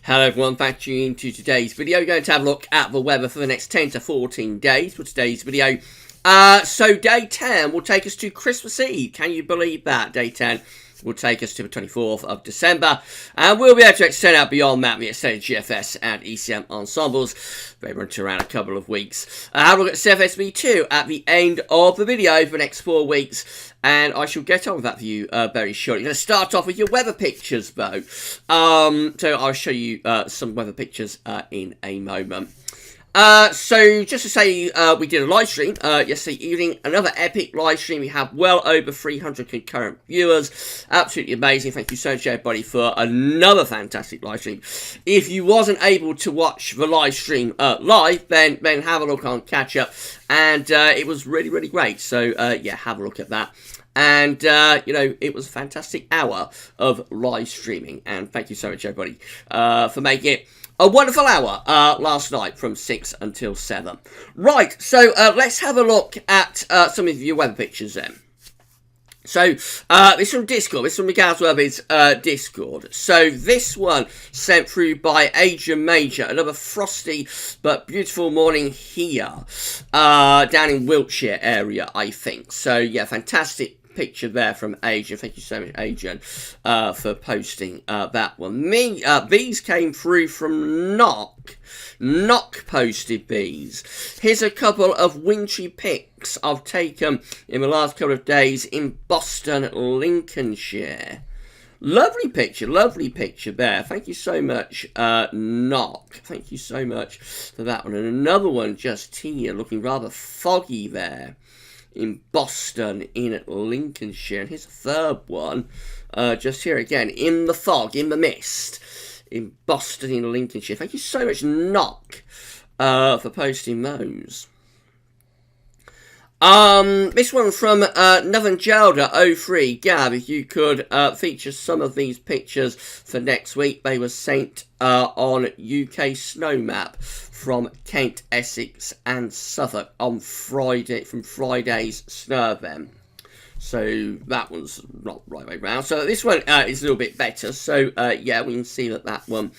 Hello everyone, back to you into today's video. We're going to have a look at the weather for the next 10 to 14 days for today's video. So day 10 will take us to Christmas Eve. Can you believe that? Day 10 will take us to the 24th of December. And we'll be able to extend out beyond that with the extended GFS and ECM ensembles. They run to around a couple of weeks. Have a look at CFSV2 at the end of the video for the next 4 weeks. And I shall get on with that for you very shortly. Let's start off with your weather pictures, though. So I'll show you some weather pictures in a moment. So just to say, we did a live stream yesterday evening, another epic live stream. We have well over 300 concurrent viewers. Absolutely amazing. Thank you so much, everybody, for another fantastic live stream. If you wasn't able to watch the live stream live, then have a look on catch up, and it was really great. So yeah, have a look at that. And, you know, it was a fantastic hour of live streaming. And thank you so much, everybody, for making it a wonderful hour last night from 6 until 7. Right, so let's have a look at some of your weather pictures then. So, this from Discord, this from the GavsWeatherVids Discord. So, this one sent through by Adrian Major, another frosty but beautiful morning here, down in Wiltshire area, I think. So, yeah, fantastic picture there from Adrian. Thank you so much, Adrian, for posting that one. These came through from Knock posted these. Here's a couple of wintry pics I've taken in the last couple of days in Boston, Lincolnshire. Lovely picture there. Thank you so much, Knock. Thank you so much for that one. And another one just here, looking rather foggy there in Boston, in Lincolnshire. And here's a third one, just here again, in the fog, in the mist, in Boston, in Lincolnshire. Thank you so much, Knock, for posting those. This one from Navangelda03. Gav, if you could feature some of these pictures for next week. They were sent on UK Snow Map from Kent, Essex and Suffolk on Friday, from Friday's snow event. So that one's not right way round. So this one is a little bit better. So yeah, we can see that one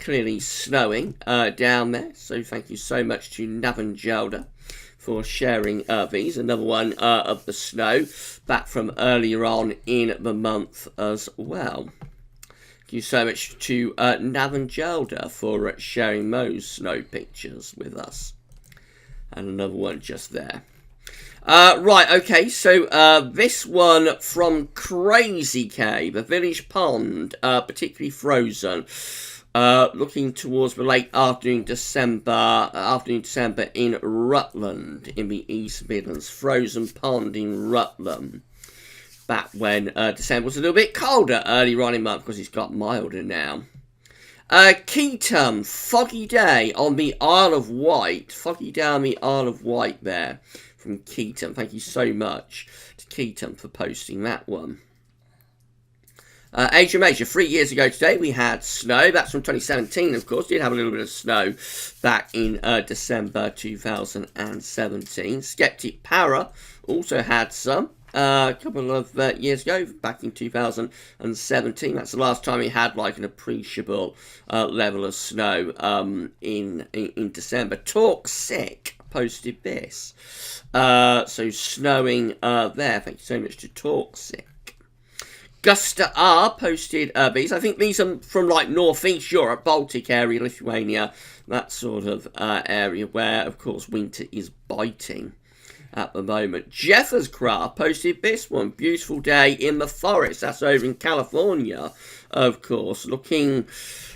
clearly snowing down there. So thank you so much to Navangelda for sharing these. Another one of the snow back from earlier on in the month as well. Thank you so much to Navangelda for sharing those snow pictures with us. And another one just there. Right, okay, so this one from Crazy K, the village pond, particularly frozen. Looking towards the late afternoon December in Rutland, in the East Midlands. Frozen pond in Rutland. Back when December was a little bit colder earlier on in the month, because it's got milder now. Keaton, foggy day on the Isle of Wight. Foggy day on the Isle of Wight there from Keaton. Thank you so much to Keaton for posting that one. Adrian Major, 3 years ago today we had snow. That's from 2017, of course. Did have a little bit of snow back in December 2017. Skeptic Para also had some a couple of years ago, back in 2017. That's the last time we had like an appreciable level of snow in December. Talk Sick posted this. So snowing there. Thank you so much to Talk Sick. Gusta R posted these. I think these are from like northeast Europe, Baltic area, Lithuania, that sort of area where, of course, winter is biting at the moment. Jeffers Craft posted this one. Beautiful day in the forest. That's over in California, of course. Looking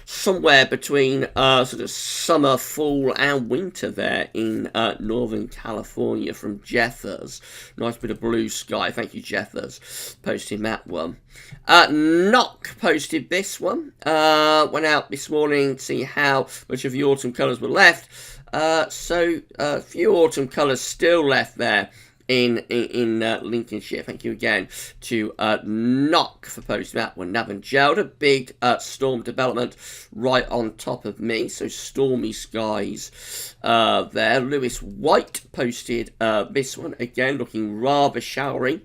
somewhere between sort of summer, fall and winter there in Northern California from Jeffers. Nice bit of blue sky. Thank you, Jeffers, posting that one. Knock posted this one. Went out this morning to see how much of the autumn colours were left. So a few autumn colours still left there in Lincolnshire. Thank you again to Knock for posting that one. Navangelda, big storm development right on top of me. So stormy skies there. Lewis White posted this one again, looking rather showery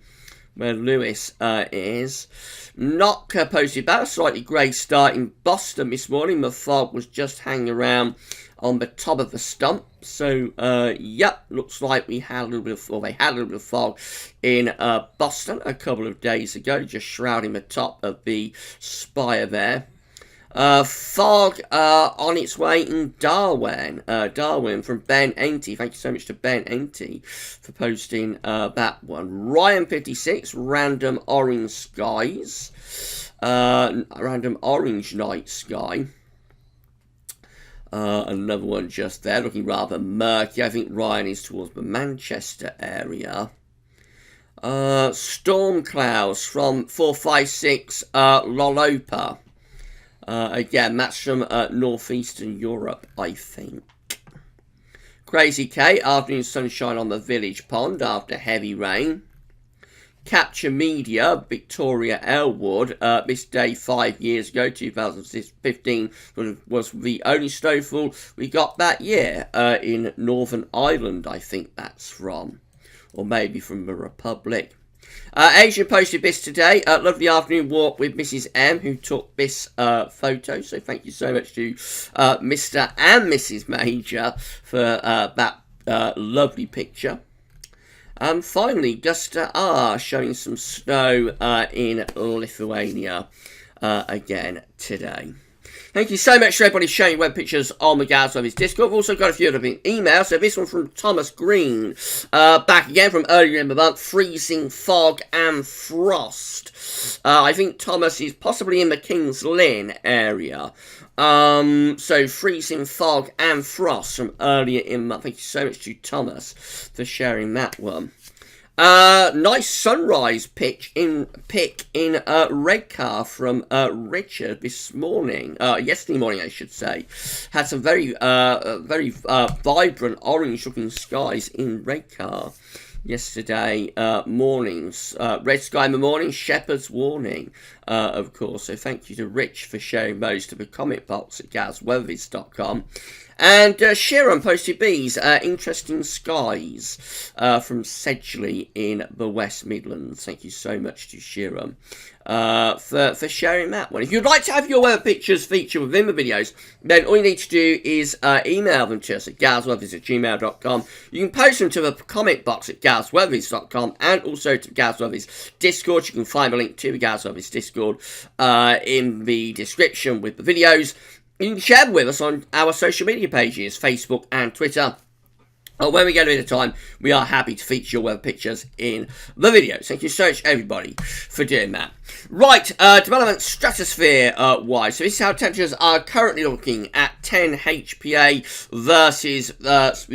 where Lewis is. Not posted back, a slightly grey start in Boston this morning. The fog was just hanging around on the top of the stump. So, yep, looks like we had a little bit of, or they had a little bit of fog in Boston a couple of days ago, just shrouding the top of the spire there. Fog on its way in Darwin. Darwin from Ben Enty. Thank you so much to Ben Enty for posting that one. Ryan56, random orange skies. Random orange night sky. Another one just there, looking rather murky. I think Ryan is towards the Manchester area. Storm clouds from 456 Lolopa. Again, that's from northeastern Europe, I think. Crazy K, afternoon sunshine on the village pond after heavy rain. Capture Media, Victoria Elwood, this day 5 years ago, 2015, was the only snowfall we got that year in Northern Ireland, I think that's from. Or maybe from the Republic. Asian posted this today. Lovely afternoon walk with Mrs. M, who took this photo. So thank you so much to Mr. and Mrs. Major for that lovely picture. And finally, Gusta R showing some snow in Lithuania again today. Thank you so much for everybody sharing web pictures on the GavsWeatherVids Discord. We've also got a few other emails. So this one from Thomas Green, back again from earlier in the month, freezing, fog and frost. I think Thomas is possibly in the King's Lynn area. So freezing, fog and frost from earlier in the month. Thank you so much to Thomas for sharing that one. Nice sunrise pick in Redcar from Richard this morning. Yesterday morning, I should say. Had some very vibrant orange looking skies in Redcar yesterday mornings. Red sky in the morning, shepherd's warning, of course. So thank you to Rich for sharing those to the comment box at GavsWeatherVids.com. And Sharon posted these, interesting skies from Sedgley in the West Midlands. Thank you so much to Sharon for sharing that one. If you'd like to have your weather pictures featured within the videos, then all you need to do is email them to us at GavsWeatherVids@gmail.com. You can post them to the comment box at GavsWeatherVids.com and also to GavsWeatherVids Discord. You can find the link to the GavsWeatherVids Discord in the description with the videos. You can share them with us on our social media pages, Facebook and Twitter. When we get a bit of time, we are happy to feature your weather pictures in the videos. Thank you so much, everybody, for doing that. Right, development stratosphere-wise. So this is how temperatures are currently looking at 10 HPA versus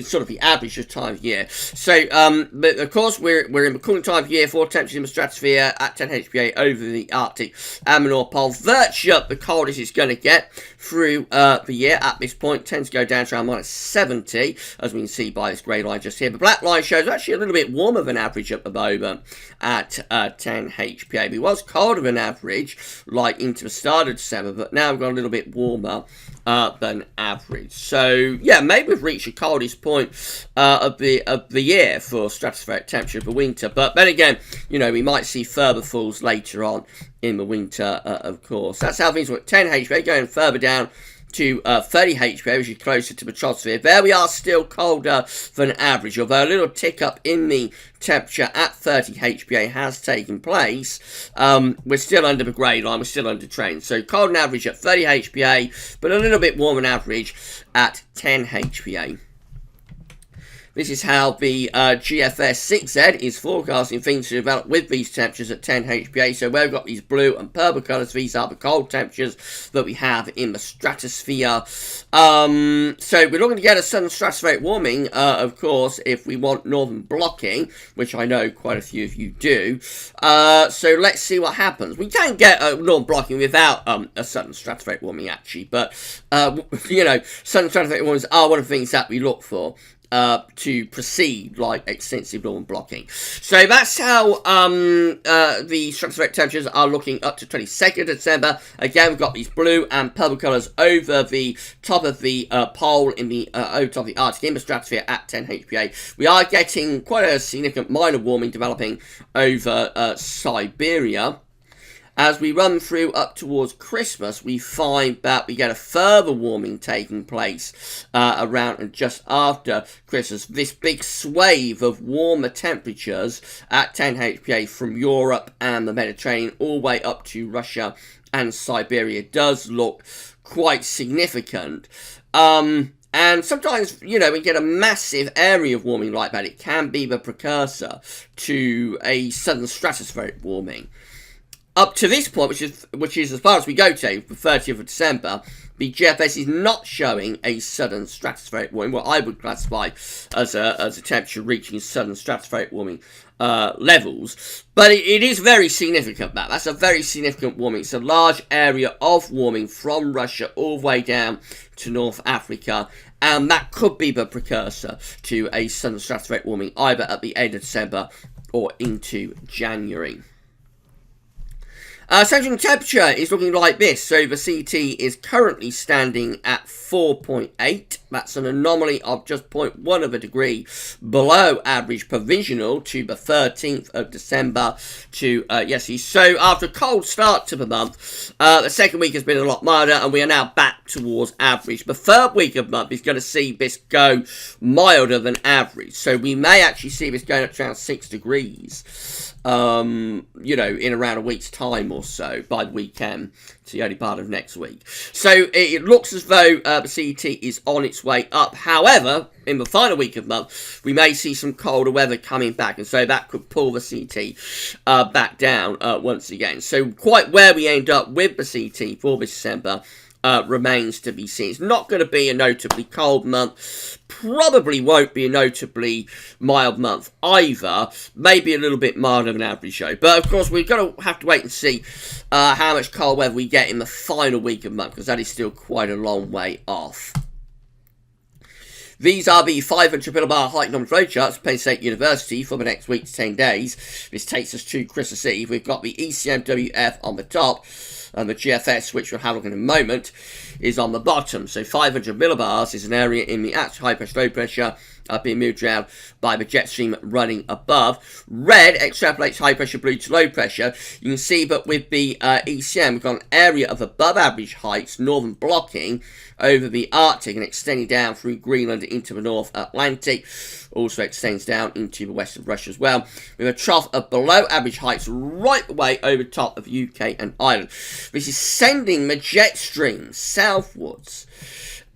sort of the average of time of year. So, but of course, we're in the cooling time of year for temperatures in the stratosphere at 10 HPA over the Arctic and the North Pole. Virtually the coldest it's going to get through the year at this point. Tends to go down to around minus 70, as we can see by this grey line just here. The black line shows actually a little bit warmer than average at the moment at 10 HPA. It was colder than average, like into the start of December, but now we've got a little bit warmer than average. So yeah, maybe we've reached the coldest point of the year for stratospheric temperature for winter. But then again, you know, we might see further falls later on in the winter, of course. That's how things work. 10 HPA going further down to 30 HPA, which is closer to the troposphere. There we are, still colder than average, although a little tick up in the temperature at 30 HPA has taken place. We're still under the grey line, we're still under trend. So cold and average at 30 HPA, but a little bit warmer than average at 10 HPA. This is how the GFS 6Z is forecasting things to develop with these temperatures at 10 HPA. So where we've got these blue and purple colours, these are the cold temperatures that we have in the stratosphere. So we're looking to get a sudden stratospheric warming, of course, if we want northern blocking, which I know quite a few of you do. So let's see what happens. We can get northern blocking without a sudden stratospheric warming, actually. But, you know, sudden stratospheric warmings are one of the things that we look for. to proceed like extensive northern blocking. So that's how the stratospheric temperatures are looking up to 22nd December. Again, we've got these blue and purple colours over the top of the pole in the over top of the Arctic stratosphere at 10 HPA. We are getting quite a significant minor warming developing over Siberia. As we run through up towards Christmas, we find that we get a further warming taking place around and just after Christmas. This big swathe of warmer temperatures at 10 HPA from Europe and the Mediterranean all the way up to Russia and Siberia does look quite significant. And sometimes, you know, we get a massive area of warming like that. It can be the precursor to a sudden stratospheric warming. Up to this point, which is as far as we go to, the 30th of December, the GFS is not showing a sudden stratospheric warming, what I would classify as a temperature reaching sudden stratospheric warming levels. But it is very significant, that's a very significant warming. It's a large area of warming from Russia all the way down to North Africa. And that could be the precursor to a sudden stratospheric warming, either at the end of December or into January. Central temperature is looking like this. So the CT is currently standing at 4.8. That's an anomaly of just 0.1 of a degree below average provisional to the 13th of December to yesterday. So after a cold start to the month, the second week has been a lot milder and we are now back towards average. The third week of the month is going to see this go milder than average. So we may actually see this going up to around 6 degrees. You know, in around a week's time or so by the weekend to the early part of next week. So it looks as though the CET is on its way up. However, in the final week of the month, we may see some colder weather coming back, and so that could pull the CET back down once again. So quite where we end up with the CET for this December remains to be seen. It's not going to be a notably cold month. Probably won't be a notably mild month either. Maybe a little bit milder than average though. But of course, we're going to have to wait and see how much cold weather we get in the final week of the month, because that is still quite a long way off. These are the 500 millibar height normal flow charts for Penn State University for the next week to 10 days. This takes us to Christmas Eve. We've got the ECMWF on the top, and the GFS, which we'll have a look at in a moment, is on the bottom. So 500 millibars is an area in the actual high pressure, low pressure being moved around by the jet stream running above. Red extrapolates high pressure blue to low pressure. You can see that with the ECM, we've got an area of above average heights, northern blocking, over the Arctic and extending down through Greenland into the North Atlantic. Also extends down into the west of Russia as well, with a trough of below average heights right the way over top of UK and Ireland. This is sending the jet stream southwards,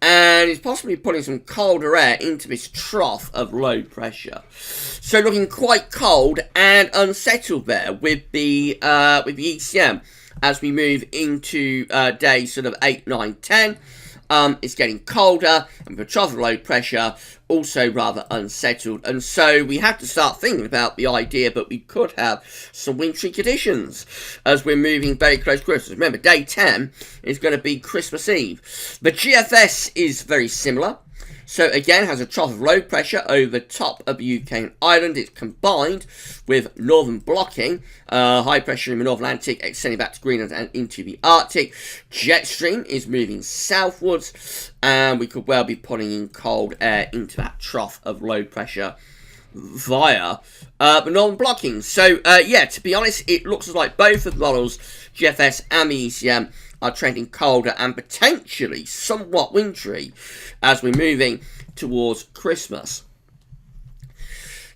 and it's possibly putting some colder air into this trough of low pressure. So looking quite cold and unsettled there with the ECM as we move into days sort of 8, 9, 10. It's getting colder, and the trough of low pressure also rather unsettled, and so we have to start thinking about the idea that we could have some wintry conditions as we're moving very close to Christmas. Remember, day 10 is going to be Christmas Eve. The GFS is very similar. So again, has a trough of low pressure over top of the UK and Ireland. It's combined with northern blocking, high pressure in the North Atlantic, extending back to Greenland and into the Arctic. Jet stream is moving southwards, and we could well be putting in cold air into that trough of low pressure via the northern blocking. So yeah, to be honest, it looks like both of the models, GFS and the ECM, are trending colder and potentially somewhat wintry as we're moving towards Christmas.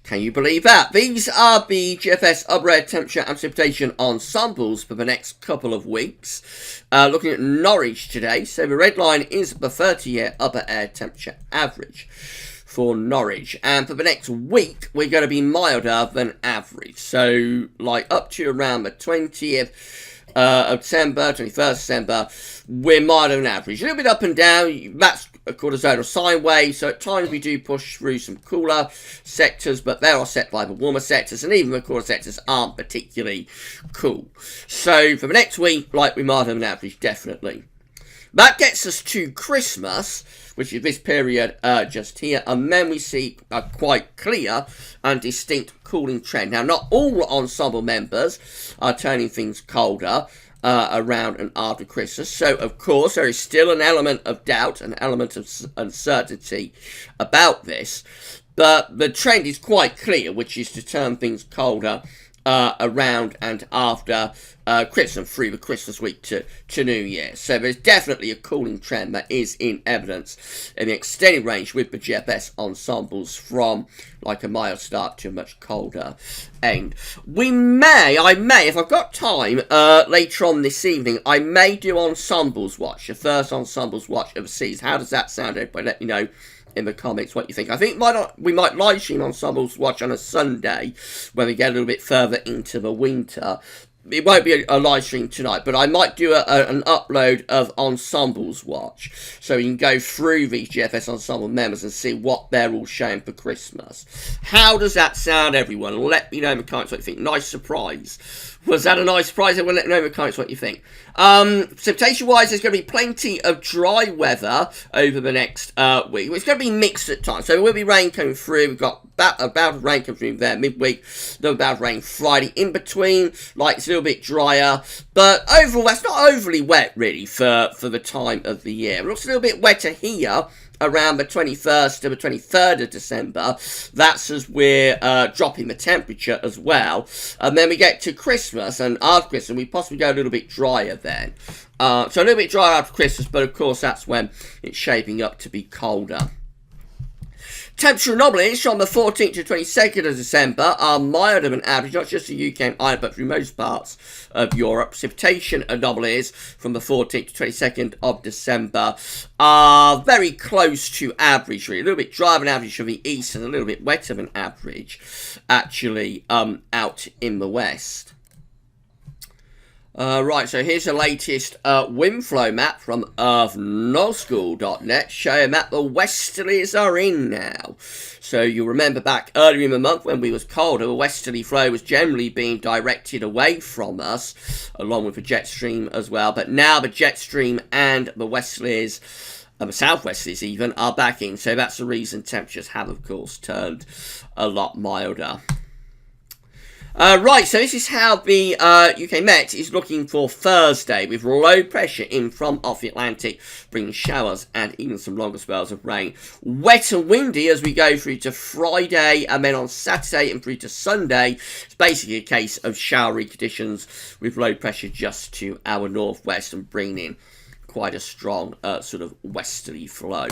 Can you believe that? These are the GFS upper air temperature and precipitation ensembles for the next couple of weeks. Looking at Norwich today, so the red line is the 30-year upper air temperature average for Norwich, and for the next week we're going to be milder than average, so like up to around the 20th of December, 21st December, we're milder than average. A little bit up and down, that's called a zonal sine wave, so at times we do push through some cooler sectors, but they're offset by the warmer sectors, and even the cooler sectors aren't particularly cool. So for the next week, like we're milder than average, definitely. That gets us to Christmas, which is this period just here, and then we see a quite clear and distinct cooling trend. Now, not all ensemble members are turning things colder around and after Christmas, so of course there is still an element of doubt, an element of uncertainty about this, but the trend is quite clear, which is to turn things colder around and after Christmas, through the Christmas week to New Year. So there's definitely a cooling trend that is in evidence in the extended range with the GFS ensembles, from like a mild start to a much colder end. I may, if I've got time later on this evening, I may do ensembles watch, the first ensembles watch of the season. How does that sound, everybody? Let me know in the comments what you think. I think we might live stream ensembles watch on a Sunday when we get a little bit further into the winter. It won't be a live stream tonight, but I might do an upload of Ensembles Watch, so you can go through these GFS Ensemble members and see what they're all showing for Christmas. How does that sound, everyone? Let me know in the comments what you think. Nice surprise. Was that a nice surprise? Everyone, let me know in the comments what you think. Precipitation-wise, there's going to be plenty of dry weather over the next week. It's going to be mixed at times, so there will be rain coming through. We've got about rain coming through there midweek, no about rain Friday. In between, like, it's a little bit drier, but overall that's not overly wet really for the time of the year. It looks a little bit wetter here around the 21st to the 23rd of December. That's as we're dropping the temperature as well, and then we get to Christmas, and after Christmas we possibly go a little bit drier then. So a little bit drier after Christmas, but of course that's when it's shaping up to be colder. Temperature anomalies from the 14th to 22nd of December are milder than average, not just the UK and Ireland, but through most parts of Europe. Precipitation anomalies from the 14th to 22nd of December are very close to average, really. A little bit drier than average from the east and a little bit wetter than average, actually, out in the west. Right, so here's the latest wind flow map from earthnoschool.net, showing that the westerlies are in now. So you'll remember back earlier in the month when we was colder, the westerly flow was generally being directed away from us, along with the jet stream as well. But now the jet stream and the westerlies, the southwesterlies even, are back in. So that's the reason temperatures have, of course, turned a lot milder. Right, so this is how the UK Met is looking for Thursday, with low pressure in from off the Atlantic, bringing showers and even some longer spells of rain. Wet and windy as we go through to Friday, and then on Saturday and through to Sunday, it's basically a case of showery conditions with low pressure just to our northwest and bringing in quite a strong sort of westerly flow.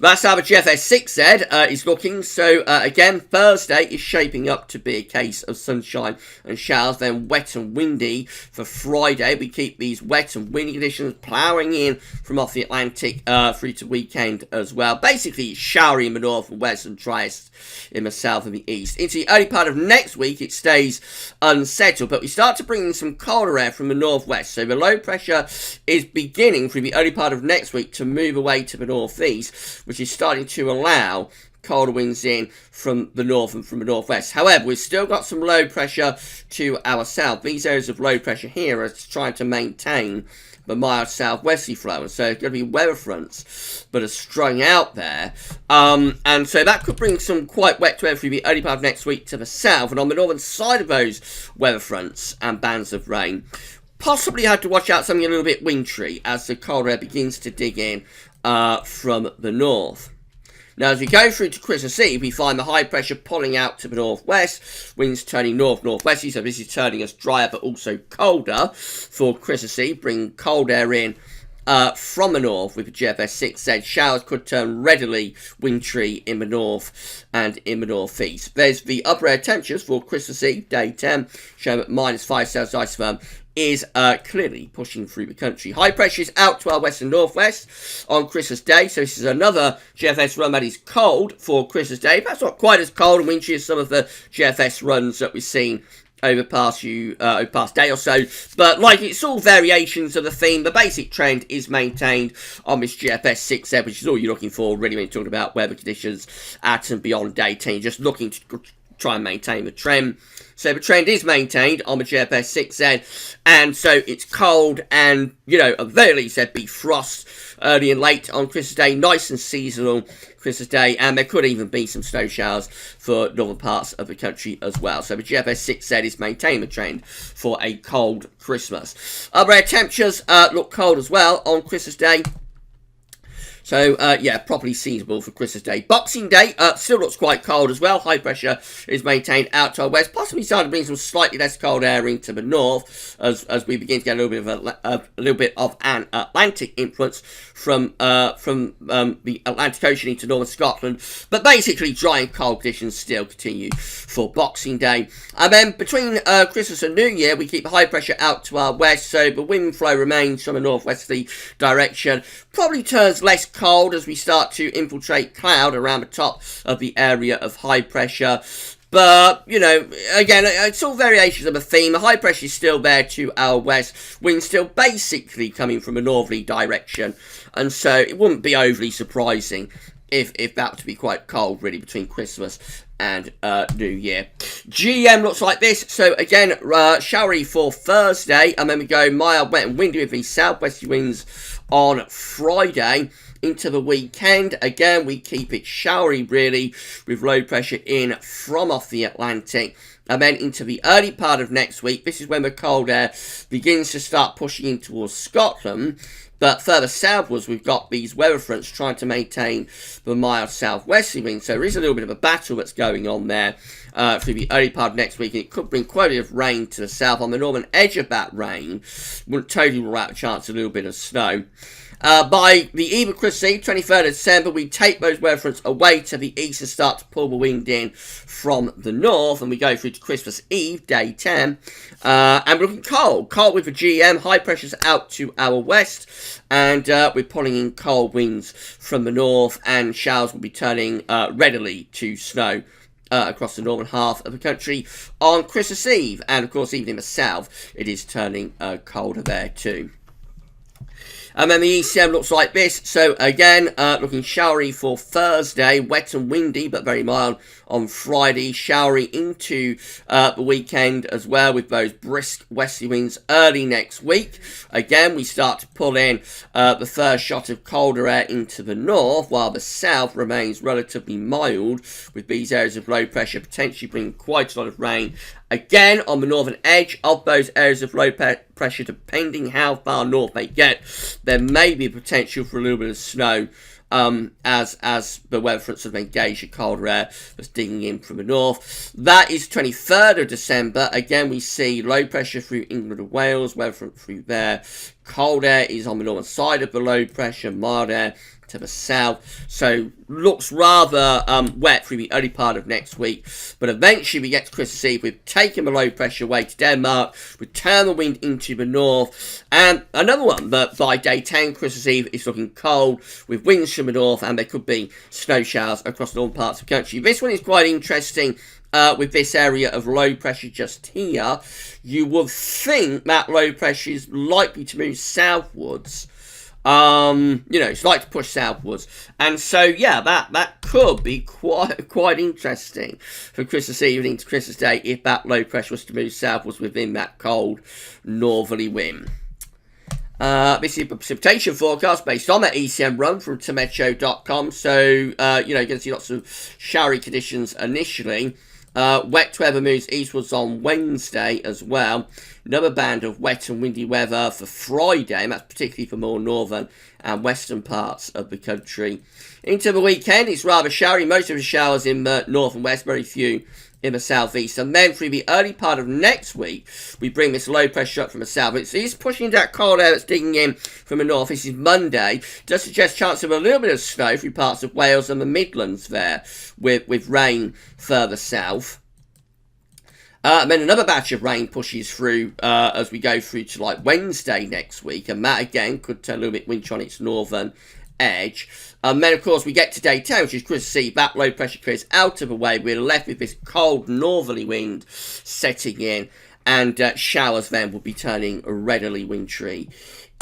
That's how the GFS6Z is looking. So, again, Thursday is shaping up to be a case of sunshine and showers, then wet and windy. For Friday, we keep these wet and windy conditions ploughing in from off the Atlantic through to weekend as well. Basically, showery in the north and west and driest in the south and the east. Into the early part of next week, it stays unsettled, but we start to bring in some colder air from the northwest. So the low pressure is beginning through the early part of next week to move away to the northeast, which is starting to allow colder winds in from the north and from the northwest. However, we've still got some low pressure to our south. These areas of low pressure here are trying to maintain the mild southwesterly flow, and so there's going to be weather fronts that are strung out there, and so that could bring some quite wet weather through the early part of next week to the south, and on the northern side of those weather fronts and bands of rain, possibly have to watch out something a little bit wintry as the cold air begins to dig in from the north. Now, as we go through to Christmas Eve, we find the high pressure pulling out to the northwest, winds turning north-northwesterly, so this is turning us drier but also colder for Christmas Eve, bringing cold air in from the north with the GFS6Z. Showers could turn readily wintry in the north and in the northeast. There's the upper air temperatures for Christmas Eve, day 10, showing at -5 Celsius isotherm, is clearly pushing through the country. High pressure is out to our west and northwest on Christmas Day, so this is another GFS run that is cold for Christmas Day. Perhaps not quite as cold and wintry as some of the GFS runs that we've seen over past day or so, but like, it's all variations of the theme. The basic trend is maintained on this GFS 6Z, which is all you're looking for really when you're talking about weather conditions at and beyond day 10. You're just looking to try and maintain the trend. So the trend is maintained on the GFS 6Z, and so it's cold and, you know, at the very least there'd be frost early and late on Christmas Day, nice and seasonal Christmas Day, and there could even be some snow showers for northern parts of the country as well. So the GFS 6Z is maintaining the trend for a cold Christmas. Other air temperatures look cold as well on Christmas Day. So, yeah, properly seasonable for Christmas Day. Boxing Day still looks quite cold as well. High pressure is maintained out to our west. Possibly starting to bring some slightly less cold air into the north as we begin to get a little bit of an Atlantic influence from the Atlantic Ocean into northern Scotland. But basically, dry and cold conditions still continue for Boxing Day. And then between Christmas and New Year, we keep high pressure out to our west. So the wind flow remains from a northwesterly direction. Probably turns less cold as we start to infiltrate cloud around the top of the area of high pressure. But, you know, again, it's all variations of a theme. The high pressure is still there to our west. Wind still basically coming from a northerly direction. And so it wouldn't be overly surprising if that were to be quite cold, really, between Christmas and New Year. GM looks like this. So again, showery for Thursday, and then we go mild, wet and windy with these southwesterly winds on Friday into the weekend. Again, we keep it showery, really, with low pressure in from off the Atlantic. And then into the early part of next week, this is when the cold air begins to start pushing in towards Scotland. But further southwards, we've got these weather fronts trying to maintain the mild southwesterly wind. So there is a little bit of a battle that's going on there through the early part of next week. And it could bring quite a bit of rain to the south. On the northern edge of that rain, wouldn't totally rule out a chance of a little bit of snow. By the eve of Christmas Eve, 23rd of December, we take those weather fronts away to the east and start to pull the wind in from the north, and we go through to Christmas Eve, day 10, and we're looking cold with the GM, high pressures out to our west, and we're pulling in cold winds from the north, and showers will be turning readily to snow across the northern half of the country on Christmas Eve, and of course even in the south, it is turning colder there too. And then the ECM looks like this. So again, looking showery for Thursday, wet and windy, but very mild on Friday. Showery into the weekend as well, with those brisk westerly winds early next week. Again, we start to pull in the first shot of colder air into the north, while the south remains relatively mild, with these areas of low pressure potentially bringing quite a lot of rain. Again, on the northern edge of those areas of low pressure, depending how far north they get, there may be potential for a little bit of snow as the weather front sort of engage the colder air that's digging in from the north. That is 23rd of December. Again, we see low pressure through England and Wales, weather front through there. Cold air is on the northern side of the low pressure, mild air to the south, so looks rather wet through the early part of next week, but eventually we get to Christmas Eve. We've taken the low pressure away to Denmark, we turn the wind into the north, and another one, but by day 10, Christmas Eve is looking cold with winds from the north, and there could be snow showers across northern parts of the country. This one is quite interesting. With this area of low pressure just here, you would think that low pressure is likely to move southwards. You know, it's like to push southwards, and so yeah, that could be quite interesting for Christmas Eve into Christmas Day if that low pressure was to move southwards within that cold northerly wind. This is a precipitation forecast based on that ECM run from Tameteo.com. So you know, you're going to see lots of showery conditions initially. Wet weather moves eastwards on Wednesday as well. Another band of wet and windy weather for Friday, and that's particularly for more northern and western parts of the country. Into the weekend, it's rather showery. Most of the showers in the north and west, very few in the southeast. And then through the early part of next week, we bring this low pressure up from the south. It's pushing that cold air that's digging in from the north. This is Monday. Does suggest chance of a little bit of snow through parts of Wales and the Midlands there, with rain further south. And then another batch of rain pushes through as we go through to like Wednesday next week, and that again could turn a little bit windy on its northern edge. And then of course we get to day 10, which is Christmas Eve. That low pressure clears out of the way. We're left with this cold northerly wind setting in, and showers then will be turning readily wintry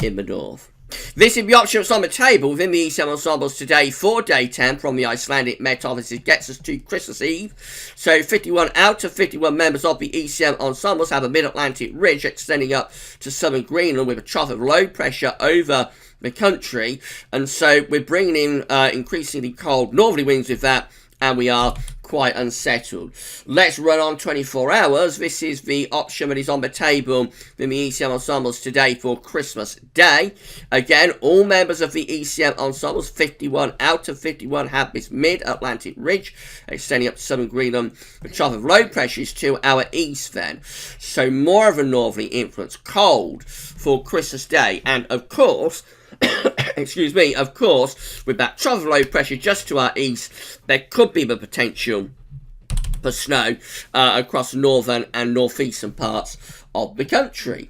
in the north. This is the option that's on the table within the ECM ensembles today for day 10 from the Icelandic Met Office. It gets us to Christmas Eve. So 51 out of 51 members of the ECM ensembles have a mid-Atlantic ridge extending up to southern Greenland with a trough of low pressure over the country. And so we're bringing in increasingly cold northerly winds with that, and we are quite unsettled. Let's run on 24 hours. This is the option that is on the table in the ECM ensembles today for Christmas Day. Again, all members of the ECM ensembles, 51 out of 51, have this mid-Atlantic ridge extending up to southern Greenland. The trough of low pressure is to our east then. So more of a northerly influence, cold for Christmas Day. And of course, excuse me, of course, with that trough of low pressure just to our east, there could be the potential for snow across northern and northeastern parts of the country.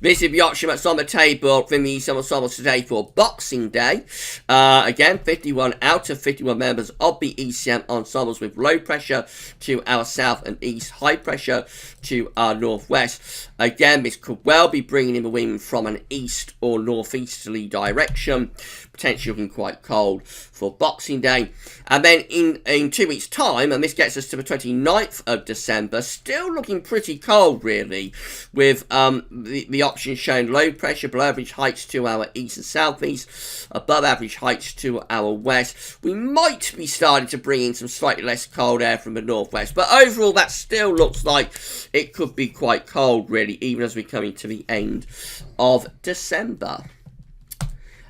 This is the option that's on the table from the ECM ensembles today for Boxing Day. Again, 51 out of 51 members of the ECM ensembles with low pressure to our south and east, high pressure to our northwest. Again, this could well be bringing in the wind from an east or northeasterly direction, potentially looking quite cold for Boxing Day. And then in 2 weeks' time, and this gets us to the 29th of December, still looking pretty cold, really, with the option showing low pressure, below average heights to our east and southeast, above average heights to our west. We might be starting to bring in some slightly less cold air from the northwest, but overall that still looks like it could be quite cold, really, even as we're coming to the end of December.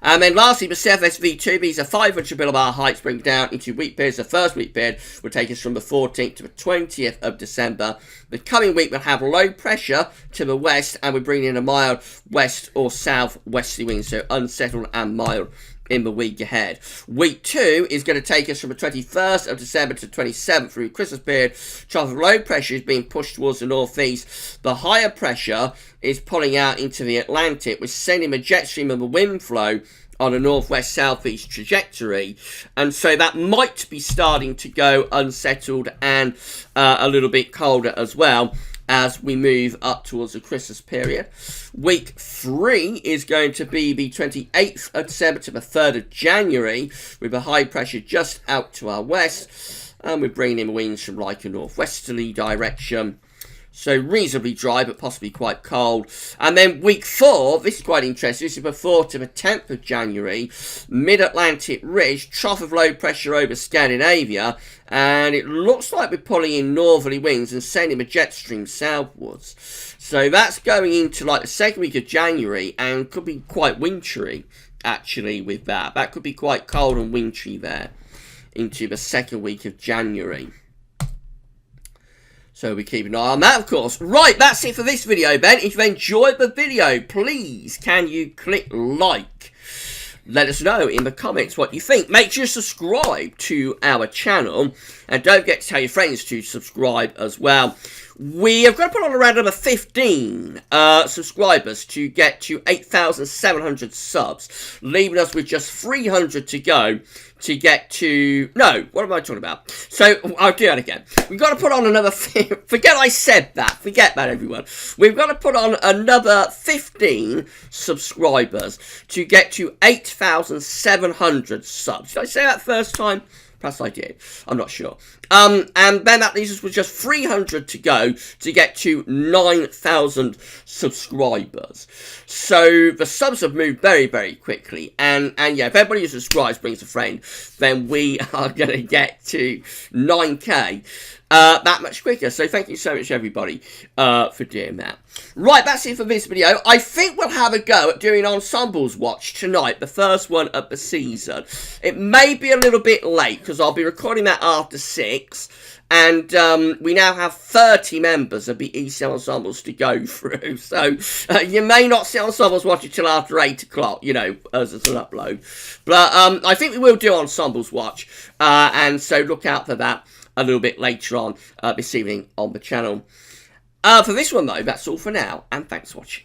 And then lastly, the CFSV2, these are 500 millibar heights bring down into week periods. The first week period will take us from the 14th to the 20th of December. The coming week will have low pressure to the west, and we're bringing in a mild west or south-westerly wind, so unsettled and mild in the week ahead. Week 2 is going to take us from the 21st of December to the 27th through Christmas period. Trough of low pressure is being pushed towards the northeast. The higher pressure is pulling out into the Atlantic, which is sending the jet stream of the wind flow on a northwest-southeast trajectory, and so that might be starting to go unsettled and a little bit colder as well as we move up towards the Christmas period. Week 3 is going to be the 28th of December to the 3rd of January, with a high pressure just out to our west, and we're bringing in winds from like a northwesterly direction. So reasonably dry, but possibly quite cold. And then week 4, this is quite interesting. This is the 4th to the 10th of January. Mid-Atlantic ridge, trough of low pressure over Scandinavia. And it looks like we're pulling in northerly winds and sending a jet stream southwards. So that's going into like the second week of January and could be quite wintry, actually, with that. That could be quite cold and wintry there into the second week of January. So we keep an eye on that, of course. Right, that's it for this video, Ben. If you've enjoyed the video, please, can you click like? Let us know in the comments what you think. Make sure you subscribe to our channel. And don't forget to tell your friends to subscribe as well. We have got to put on around another 15 subscribers to get to 8,700 subs, leaving us with just 300 to go to get to... No, what am I talking about? So, I'll do that again. We've got to put on another... Forget I said that. Forget that, everyone. We've got to put on another 15 subscribers to get to 8,700 subs. Did I say that first time? Perhaps I did. I'm not sure. And then that leaves us with just 300 to go to get to 9,000 subscribers. So the subs have moved very, very quickly. And yeah, if everybody who subscribes brings a friend, then we are going to get to 9K that much quicker. So thank you so much, everybody, for doing that. Right, that's it for this video. I think we'll have a go at doing Ensembles Watch tonight, the first one of the season. It may be a little bit late, because I'll be recording that after 6. And we now have 30 members of the ECM Ensembles to go through. So you may not see Ensembles Watch until after 8 o'clock, you know, as it's an upload. But I think we will do Ensembles Watch. And so look out for that a little bit later on this evening on the channel. For this one, though, that's all for now. And thanks for watching.